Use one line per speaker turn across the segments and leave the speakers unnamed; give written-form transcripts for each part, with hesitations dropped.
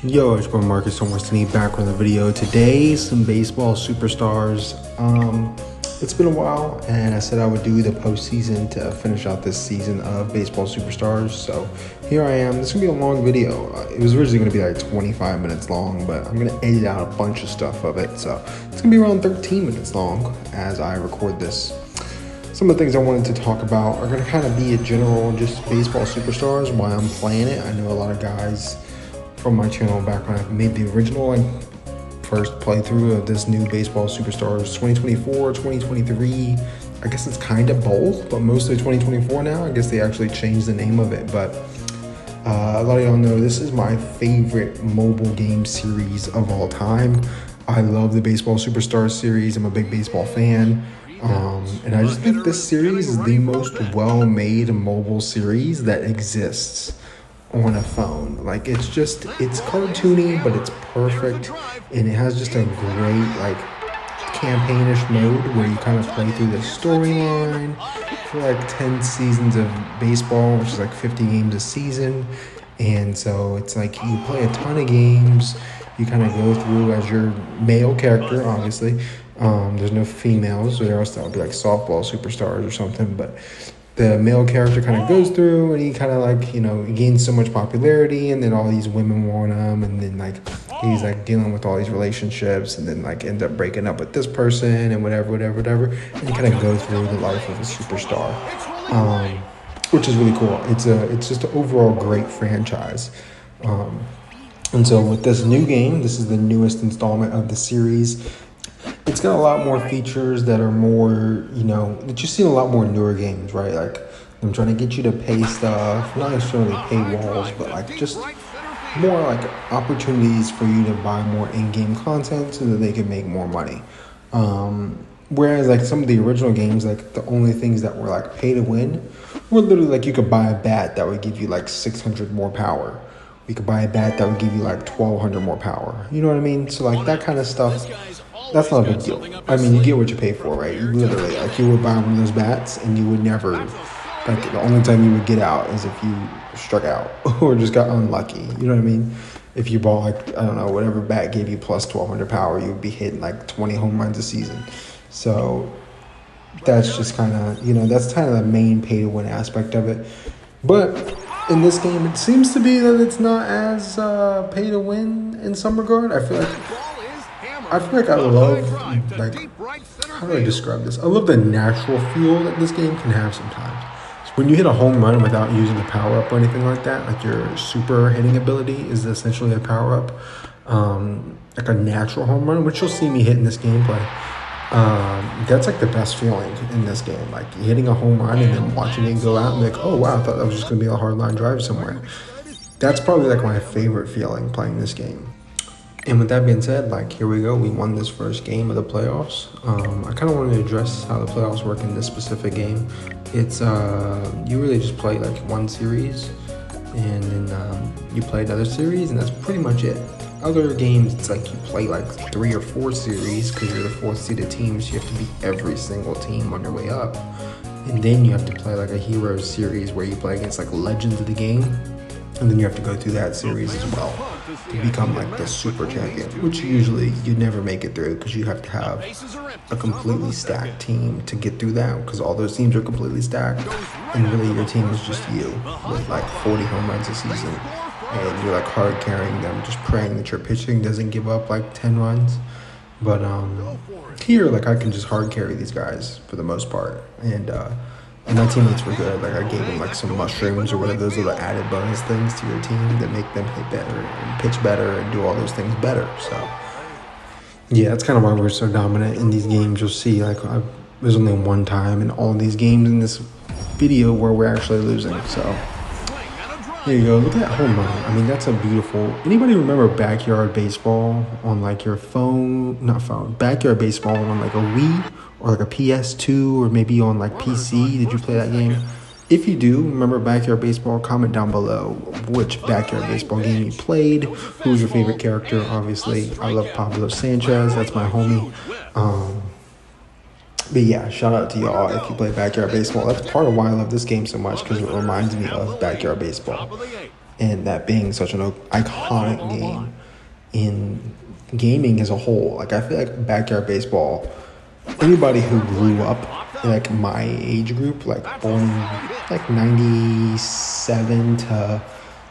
Yo, it's going Marcus Somerston back with a video. Today, some baseball superstars. It's been a while, and I said I would do the postseason to finish out this season of baseball superstars. So here I am. This is gonna be a long video. It was originally gonna be like 25 minutes long, but I'm gonna edit out a bunch of stuff of it. So it's gonna be around 13 minutes long as I record this. Some of the things I wanted to talk about are gonna kind of be a general, just baseball superstars, why I'm playing it. I know a lot of guys from my channel back when I made the original first playthrough of this new baseball superstars 2024, 2023. I guess it's kind of both, but mostly 2024 now. I guess they actually changed the name of it, but a lot of y'all know this is my favorite mobile game series of all time. I love the baseball superstars series. I'm a big baseball fan. And I just think this series is the most well-made mobile series that exists on a phone. Like, it's cartoony, but it's perfect, and it has just a great campaignish mode where you kind of play through the storyline for 10 seasons of baseball, which is 50 games a season. And so it's you play a ton of games. You kind of go through as your male character, obviously. There's no females, or else that would be softball superstars or something, but the male character kind of goes through, and he kind of he gains so much popularity, and then all these women want him, and then he's dealing with all these relationships, and then end up breaking up with this person and whatever, and you kind of go through the life of a superstar, which is really cool. It's just an overall great franchise. And so with this new game, this is the newest installment of the series. It's got a lot more features that are more, that you see in a lot more newer games, right? I'm trying to get you to pay stuff, not necessarily paywalls, but just more opportunities for you to buy more in-game content so that they can make more money. Whereas some of the original games, the only things that were pay to win were literally you could buy a bat that would give you 600 more power. You could buy a bat that would give you 1,200 more power. You know what I mean? So that kind of stuff, that's not a big deal. I mean, you get what you pay for, right? You literally, you would buy one of those bats, and you would never, the only time you would get out is if you struck out or just got unlucky. You know what I mean? If you bought, I don't know, whatever bat gave you plus 1,200 power, you would be hitting 20 home runs a season. So that's just kind of, that's kind of the main pay to win aspect of it. But in this game, it seems to be that it's not as pay to win in some regard. I feel like I love, how do I describe this? I love the natural feel that this game can have sometimes. So when you hit a home run without using a power-up or anything like that, your super hitting ability is essentially a power-up, a natural home run, which you'll see me hit in this gameplay. That's the best feeling in this game. Hitting a home run and then watching it go out and oh wow, I thought that was just going to be a hard line drive somewhere. That's probably my favorite feeling playing this game. And with that being said, here we go. We won this first game of the playoffs. I kind of wanted to address how the playoffs work in this specific game. It's, you really just play one series, and then you play another series, and that's pretty much it. Other games, it's you play 3 or 4 series because you're the 4th seeded team, so you have to beat every single team on your way up. And then you have to play a Heroes series where you play against legends of the game. And then you have to go through that series as well to become the super champion, which usually you never make it through because you have to have a completely stacked team to get through that, because all those teams are completely stacked, and really your team is just you with 40 home runs a season, and you're hard carrying them, just praying that your pitching doesn't give up 10 runs. But here I can just hard carry these guys for the most part, and my teammates were good. I gave them some mushrooms or whatever, those little added bonus things to your team that make them hit better and pitch better and do all those things better. So yeah, that's kind of why we're so dominant in these games. You'll see there's only one time in all these games in this video where we're actually losing. So here you go. Look at that home run. I mean, that's a beautiful. Anybody remember backyard baseball on your phone? Not phone. Backyard baseball on a Wii or a PS2 or maybe on PC. Did you play that game? If you do, remember backyard baseball, comment down below which backyard baseball game you played. Who's your favorite character? Obviously, I love Pablo Sanchez. That's my homie. But yeah, shout out to y'all if you play backyard baseball. That's part of why I love this game so much, because it reminds me of backyard baseball. and that being such an iconic game in gaming as a whole. Like, I feel like backyard baseball, anybody who grew up in like my age group, like born in like 97 to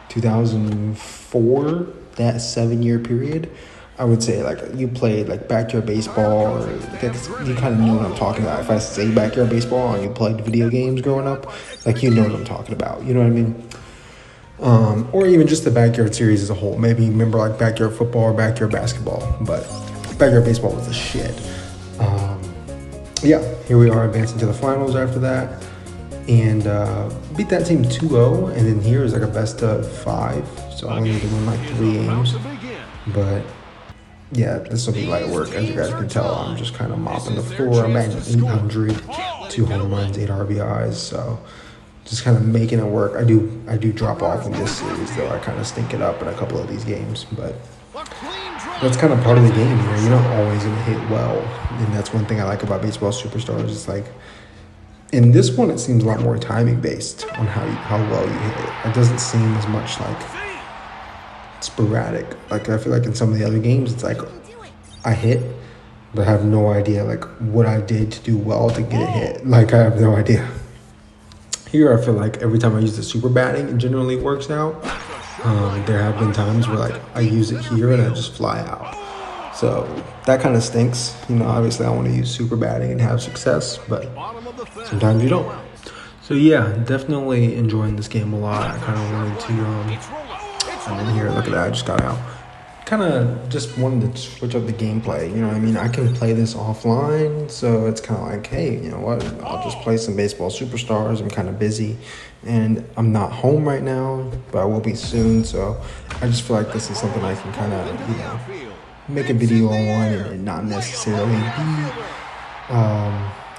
2004, that 7-year period, I would say like you played like backyard baseball, or you kind of know what I'm talking about. If I say backyard baseball and you played video games growing up, like, you know what I'm talking about. You know what I mean? Or even just the backyard series as a whole. Maybe you remember like backyard football or backyard basketball, but backyard baseball was the shit. Yeah, here we are advancing to the finals after that, and beat that team 2-0, and then here is like a best of 5, so I only need to win like 3 games. But yeah, this will be light work. As you guys can tell, I'm just kind of mopping the floor. I'm batting 800, 2 home runs, 8 RBIs, so just kind of making it work. I do drop off in this series, though. I kind of stink it up in a couple of these games, but that's kind of part of the game here. You're not always going to hit well, and that's one thing I like about Baseball Superstars. It's like, in this one, it seems a lot more timing based on how well you hit it. It doesn't seem as much like sporadic. Like, I feel like in some of the other games, it's like I hit, but I have no idea like what I did to do well to get it hit. Like, I have no idea. Here, I feel like every time I use the super batting, it generally works out. There have been times where like I use it here and I just fly out. So that kind of stinks. You know, obviously I want to use super batting and have success, but sometimes you don't. So yeah, definitely enjoying this game a lot. I kind of wanted to, and then here, look at that, I just got out. Kind of just wanted to switch up the gameplay, you know what I mean? I can play this offline, so it's kind of like, hey, you know what, I'll just play some Baseball Superstars. I'm kind of busy, and I'm not home right now, but I will be soon, so I just feel like this is something I can kind of, you know, make a video on and not necessarily be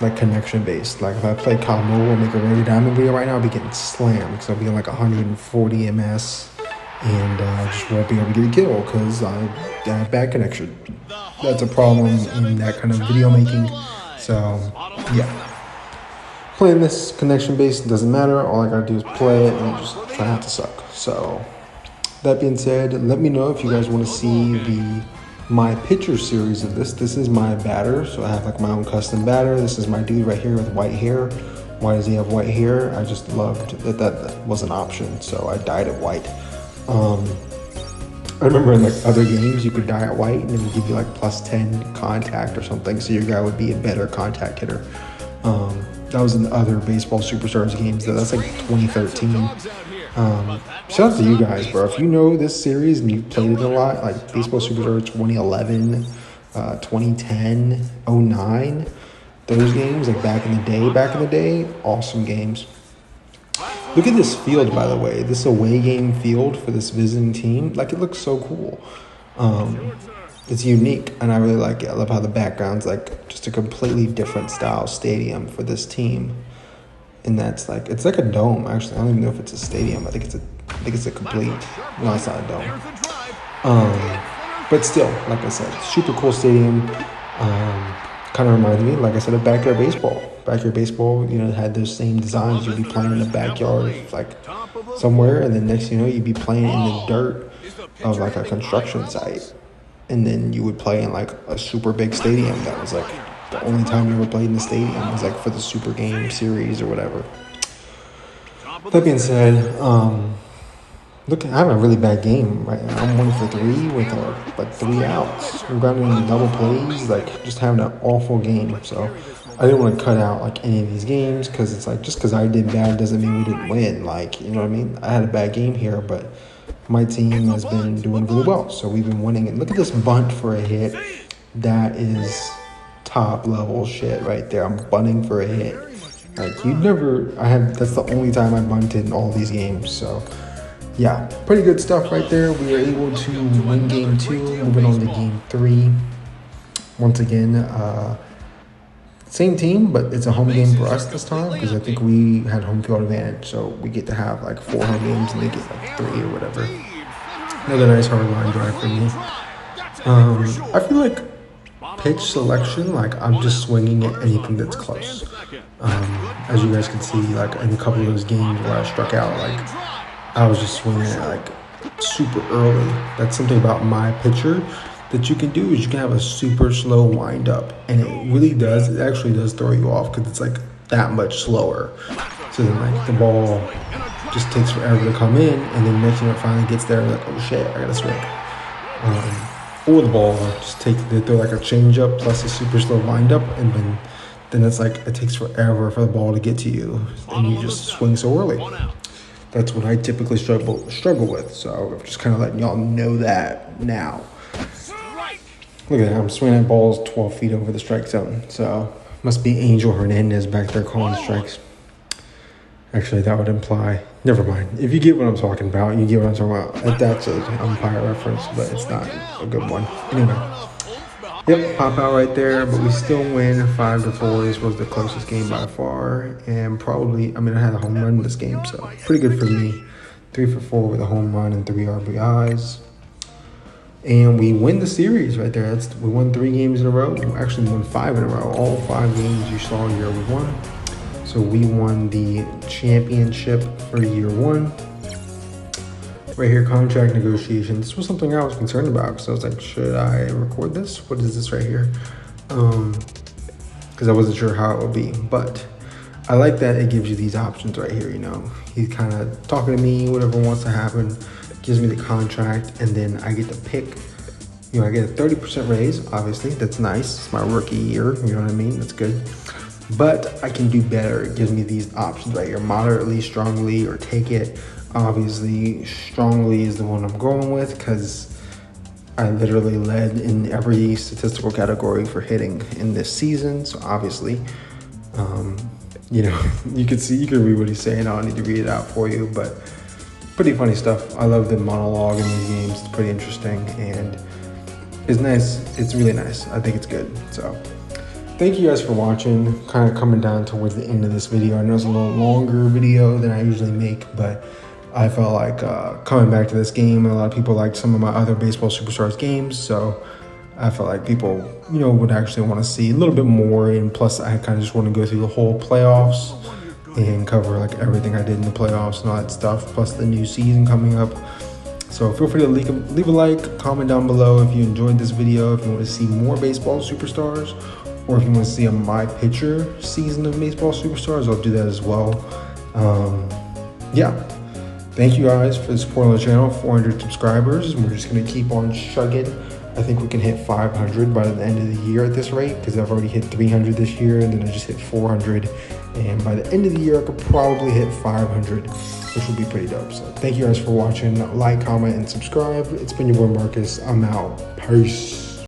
like connection based. Like, if I play COD Mobile and make a Rare Diamond video right now, I'll be getting slammed because I'll be in like 140 MS. And I just won't be able to get a kill because I have bad connection. That's a problem in that kind of video making. So, yeah. Playing this connection based doesn't matter. All I gotta do is play it and just try not to suck. So, that being said, let me know if you guys want to see my pitcher series of this. This is my batter, so I have like my own custom batter. This is my dude right here with white hair. Why does he have white hair? I just loved that was an option, so I dyed it white. I remember in like other games you could dye it white and it would give you like +10 contact or something, so your guy would be a better contact hitter. That was in other Baseball Superstars games, though. That's like 2013. Shout out to you guys, bro. If you know this series and you've played it a lot, like Baseball Superstars 2011, 2010, 09, those games, like back in the day, awesome games. Look at this field, by the way. This away game field for this visiting team. Like, it looks so cool. It's unique, and I really like it. I love how the background's like just a completely different style stadium for this team. And that's like, it's like a dome, actually. I don't even know if it's a stadium. I think it's a complete, no, it's not a dome. But still, like I said, super cool stadium. Kind of reminded me, like I said, of backyard baseball. Backyard baseball, you know, had those same designs. You'd be playing in the backyard, like somewhere, and then next thing you know, you'd be playing in the dirt of like a construction site. And then you would play in like a super big stadium. That was like the only time you ever played in the stadium was like for the Super Game series or whatever. That being said, look, I'm having a really bad game right now. I'm 1 for 3 with like 3 outs. I'm grounding into double plays, like just having an awful game. So I didn't want to cut out like any of these games because it's like, just because I did bad doesn't mean we didn't win. Like, you know what I mean? I had a bad game here, but my team has been doing really well. So we've been winning. And look at this bunt for a hit. That is top level shit right there. I'm bunting for a hit. Like, that's the only time I bunted in all these games. So yeah, pretty good stuff right there. We were able to win game 2, moving on to game 3. Once again, same team, but it's a home game for us this time because I think we had home field advantage. So we get to have like 4 home games and they get like 3 or whatever. Another nice hard line drive for me. I feel like pitch selection, like I'm just swinging at anything that's close. As you guys can see, like in a couple of those games where I struck out, like I was just swinging it like super early. That's something about my pitcher that you can do, is you can have a super slow wind up, and it actually does throw you off because it's like that much slower. So then like the ball just takes forever to come in, and then next time it finally gets there, like, oh shit, I gotta swing. Or the ball just they throw like a change up plus a super slow wind up, and then it's like it takes forever for the ball to get to you, and you just swing so early. That's what I typically struggle with. So I'm just kind of letting y'all know that now. Look at that, I'm swinging at balls 12 feet over the strike zone. So must be Angel Hernandez back there calling strikes. Actually, that would imply, never mind. If you get what I'm talking about, you get what I'm talking about. That's an umpire reference, but it's not a good one. Anyway, yep, pop out right there, but we still win 5-4. This was the closest game by far, and probably, I mean, I had a home run in this game, so pretty good for me. 3 for 4 with a home run and 3 RBIs. And we win the series right there. We won 3 games in a row. We actually won 5 in a row. All 5 games you saw year 1. So we won the championship for year 1. Right here, contract negotiations. This was something I was concerned about because I was like, should I record this? What is this right here? Because I wasn't sure how it would be. But I like that it gives you these options right here, you know. He's kind of talking to me, whatever wants to happen. Gives me the contract, and then I get to pick. You know, I get a 30% raise, obviously. That's nice. It's my rookie year, you know what I mean? That's good. But I can do better. It gives me these options right here: moderately, strongly, or take it. Obviously, strongly is the one I'm going with because I literally led in every statistical category for hitting in this season. So obviously, you know, you can read what he's saying. I don't need to read it out for you, but pretty funny stuff. I love the monologue in these games. It's pretty interesting and it's nice. It's really nice. I think it's good. So thank you guys for watching. Kind of coming down towards the end of this video. I know it's a little longer video than I usually make, but I felt like coming back to this game, a lot of people liked some of my other Baseball Superstars games, so I felt like people, you know, would actually want to see a little bit more, and plus I kind of just want to go through the whole playoffs and cover like everything I did in the playoffs and all that stuff, plus the new season coming up. So feel free to leave a like, comment down below if you enjoyed this video, if you want to see more Baseball Superstars, or if you want to see a My Pitcher season of Baseball Superstars, I'll do that as well. Yeah. Thank you guys for the support on the channel. 400 subscribers, and we're just going to keep on chugging. I think we can hit 500 by the end of the year at this rate, because I've already hit 300 this year, and then I just hit 400. And by the end of the year, I could probably hit 500, which would be pretty dope. So thank you guys for watching. Like, comment, and subscribe. It's been your boy Marcus. I'm out. Peace.